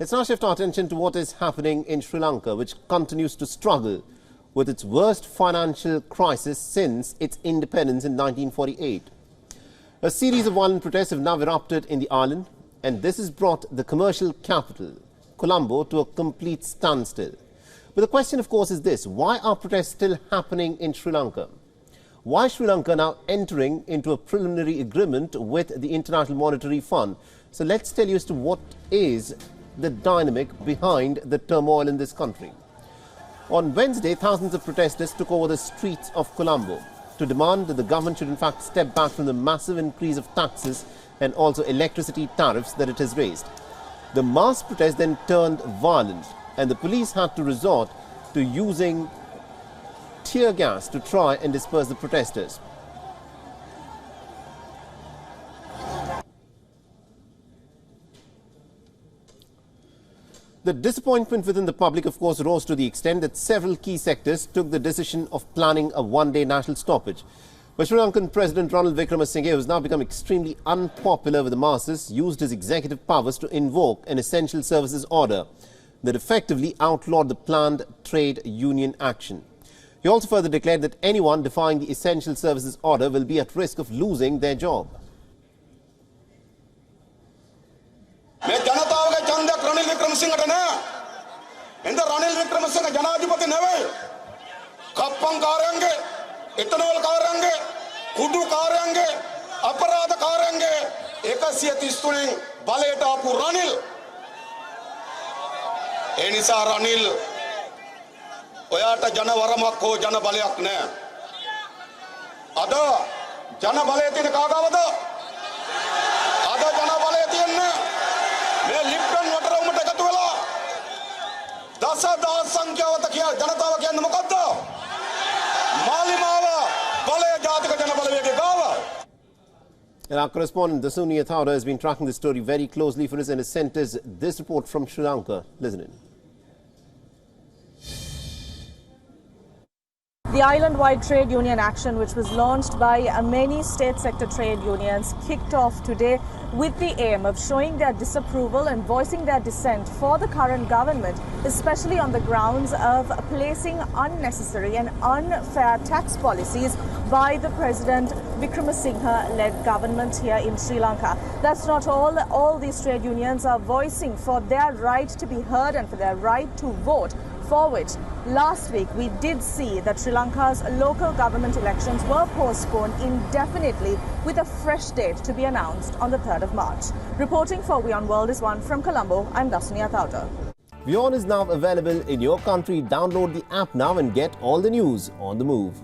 Let's now shift our attention to what is happening in Sri Lanka, which continues to struggle with its worst financial crisis since its independence in 1948. A series of violent protests have now erupted in the island, and this has brought the commercial capital, Colombo, to a complete standstill. But the question, of course, is this: why are protests still happening in Sri Lanka? Why is Sri Lanka now entering into a preliminary agreement with the International Monetary Fund? So let's tell you as to what is the dynamic behind the turmoil in this country. On Wednesday, thousands of protesters took over the streets of Colombo to demand that the government should in fact step back from the massive increase of taxes and also electricity tariffs that it has raised. The mass protest then turned violent, and the police had to resort to using tear gas to try and disperse the protesters. The disappointment within the public, of course, rose to the extent that several key sectors took the decision of planning a one-day national stoppage. But Sri Lankan President Ranil Wickremesinghe, who has now become extremely unpopular with the masses, used his executive powers to invoke an essential services order that effectively outlawed the planned trade union action. He also further declared that anyone defying the essential services order will be at risk of losing their job. Ranil වික්‍රමසිංහට නෑ. එඳ රනිල් වික්‍රමසිංහ ජනාධිපති නෙවෙයි. කප්පංකාරයන්ගේ, එතනෝල්කාරයන්ගේ, කුඩුකාරයන්ගේ, අපරාධකාරයන්ගේ 133න් බලයට ආපු රනිල්. ඒ නිසා රනිල් ඔයාට ජන වරමක් හෝ ජන බලයක් නෑ. අද ජන බලය තියෙන කාගාවද? අද ජන බලය තියෙන්නේ මේ ලිප්ටන් වටර උමට එකතු වෙලා දසදහස් සංඛ්‍යාවත ජනතාව කියන්නේ මොකද්ද? මාලිමාව බලය ජාතික ජන බලවේගයේ ගාව. And our correspondent Dasuni Athauda has been tracking this story very closely for us and has sent us this report from Sri Lanka. Listen in. The island-wide trade union action, which was launched by many state sector trade unions, kicked off today with the aim of showing their disapproval and voicing their dissent for the current government, especially on the grounds of placing unnecessary and unfair tax policies by the President Wickremesinghe-led government here in Sri Lanka. That's not all. All these trade unions are voicing for their right to be heard and for their right to vote, for which last week we did see that Sri Lanka's local government elections were postponed indefinitely with a fresh date to be announced on the 3rd of March. Reporting for WION World is one from Colombo. I'm Dasuni Athauda. WION is now available in your country. Download the app now and get all the news on the move.